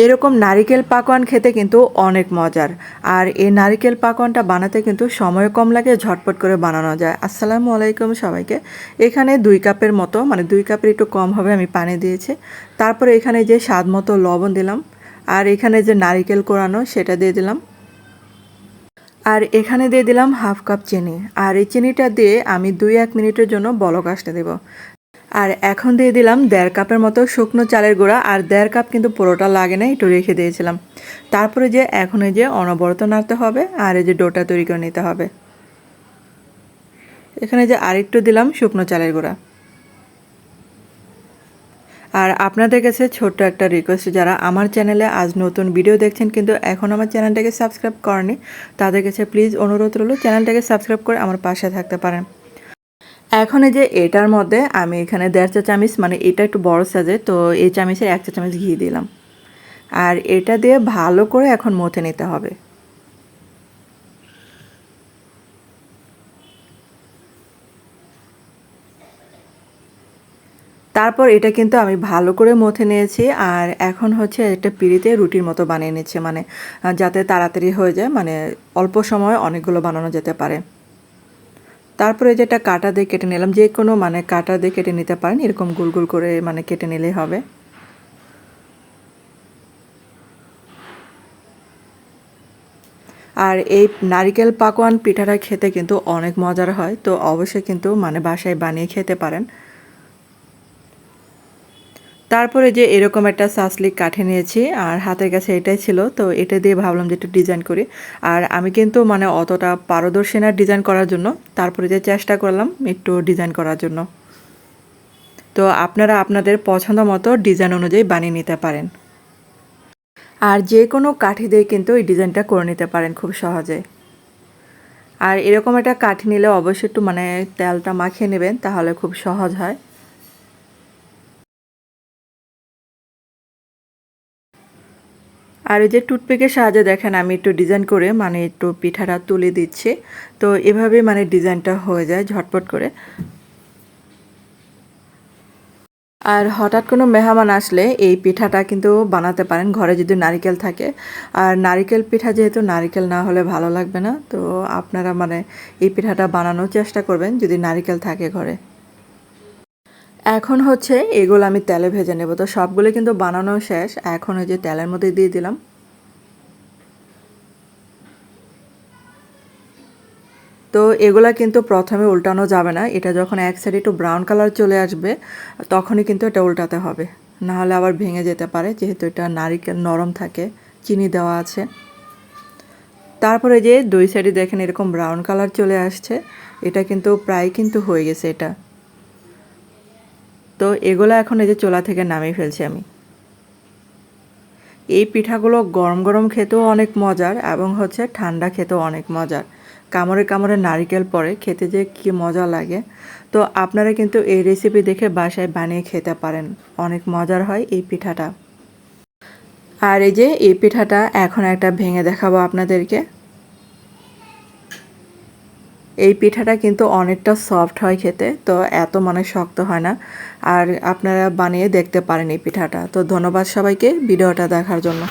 এরকম নারিকেল পাকোয়ান খেতে কিন্তু অনেক মজার। আর এই নারিকেল পাকোয়ানটা বানাতে কিন্তু সময় কম লাগে, ঝটপট করে বানানো যায়। আসসালামু আলাইকুম সবাইকে। এখানে 2 কাপের মতো, মানে 2 কাপের একটু কম হবে, আমি পানি দিয়েছি। তারপরে এখানে যে স্বাদ মতো লবণ দিলাম, আর এখানে যে নারিকেল কোরানো সেটা দিয়ে দিলাম, আর এখানে দিয়ে দিলাম হাফ কাপ চিনি। আর এই চিনিটা দিয়ে আমি 2-1 মিনিটের জন্য বলক আসতে দেব। আর এখন দিয়ে দিলাম 1.5 কাপের মতো শুকনো চালের গুঁড়া। আর 1.5 কাপ কিন্তু পুরোটা লাগে না, একটু রেখে দিয়েছিলাম। তারপরে যে এখন এই যে অনবরত নাড়তে হবে, আর এই যে ডোটা তৈরি করে নিতে হবে। এখানে যে আরেকটু দিলাম শুকনো চালের গুঁড়া। আর আপনাদের কাছে ছোট্ট একটা রিকোয়েস্ট, যারা আমার চ্যানেলে আজ নতুন ভিডিও দেখছেন কিন্তু এখন আমার চ্যানেলটাকে সাবস্ক্রাইব করেনি, তাদের কাছে প্লিজ অনুরোধ রইল চ্যানেলটাকে সাবস্ক্রাইব করে আমার পাশে থাকতে পারেন। এখন এই যে এটার মধ্যে আমি এখানে 1.5 চা চামচ, মানে এটা একটু বড় সাইজের, তো এই চামচের 1 চা চামচ ঘি দিলাম। আর এটা দিয়ে ভালো করে এখন মথে নিতে হবে। তারপর এটা কিন্তু আমি ভালো করে মথে নিয়েছি। আর এখন হচ্ছে একটা পিঁড়িতে রুটির মতো বানিয়ে নিচ্ছে, মানে যাতে তাড়াতাড়ি হয়ে যায়, মানে অল্প সময়ে অনেকগুলো বানানো যেতে পারে। তারপরে যেটা কাঁটা দিয়ে কেটে নিলাম, যে কোনো মানে কাঁটা দিয়ে কেটে নিতে পারেন, এরকম গোল গোল করে মানে কেটে নিলেই হবে। আর এই নারিকেল পাকোয়ান পিঠাটা খেতে কিন্তু অনেক মজার হয়, তো অবশ্যই কিন্তু মানে বাসায় বানিয়ে খেতে পারেন। তারপরে যে এরকম একটা সাসলিক কাঠি নিয়েছি, আর হাতের কাছে এটাই ছিল, তো এটা দিয়ে ভাবলাম যে একটু ডিজাইন করি। আর আমি কিন্তু মানে অতটা পারদর্শী না ডিজাইন করার জন্য, তারপরে যে চেষ্টা করলাম একটু ডিজাইন করার জন্য। তো আপনারা আপনাদের পছন্দ মতো ডিজাইন অনুযায়ী বানিয়ে নিতে পারেন। আর যে কোনো কাঠি দিয়ে কিন্তু এই ডিজাইনটা করে নিতে পারেন খুব সহজে। আর এরকম একটা কাঠি নিলে অবশ্যই একটু মানে তেলটা মাখিয়ে নেবেন, তাহলে খুব সহজ হয়। আর এই যে টুথপিকের সাহায্যে দেখেন আমি একটু ডিজাইন করে মানে একটু পিঠাটা তুলে দিচ্ছি। তো এভাবে মানে ডিজাইনটা হয়ে যায় ঝটপট করে। আর হঠাৎ কোনো মেহমান আসলে এই পিঠাটা কিন্তু বানাতে পারেন ঘরে যদি নারিকেল থাকে। আর নারিকেল পিঠা যেহেতু নারিকেল না হলে ভালো লাগবে না, তো আপনারা মানে এই পিঠাটা বানানোর চেষ্টা করবেন যদি নারিকেল থাকে ঘরে। এখন হচ্ছে এগুলো আমি তেলে ভেজে নেব। তো সবগুলো কিন্তু বানানো শেষ, এখন ওই যে তেলের মধ্যে দিয়ে দিলাম। তো এগুলা কিন্তু প্রথমে উল্টানো যাবে না, এটা যখন এক সাইডে একটু ব্রাউন কালার চলে আসবে তখনই কিন্তু এটা উল্টাতে হবে, না হলে আবার ভেঙে যেতে পারে, যেহেতু এটা নারিকেল নরম থাকে, চিনি দেওয়া আছে। তারপরে যে দুই সাইডে দেখেন এরকম ব্রাউন কালার চলে আসছে, এটা কিন্তু প্রায় কিন্তু হয়ে গেছে এটা। তো এগুলো এখন এই যে চুলা থেকে নামিয়ে ফেলছি আমি। এই পিঠাগুলো গরম গরম খেতেও অনেক মজার, এবং হচ্ছে ঠান্ডা খেতেও অনেক মজার। কামড়ে কামড়ে নারিকেল পড়ে, খেতে যে কী মজা লাগে। তো আপনারা কিন্তু এই রেসিপি দেখে বাসায় বানিয়ে খেতে পারেন, অনেক মজার হয় এই পিঠাটা। আর এই যে এই পিঠাটা এখন একটা ভেঙে দেখাবো আপনাদেরকে। এই পিঠাটা কিন্তু অনেকটা সফট হয় খেতে, তো এত মানে শক্ত হয় না। আর আপনারা বানিয়ে দেখতে পারেন এই পিঠাটা। তো ধন্যবাদ সবাইকে ভিডিওটা দেখার জন্য।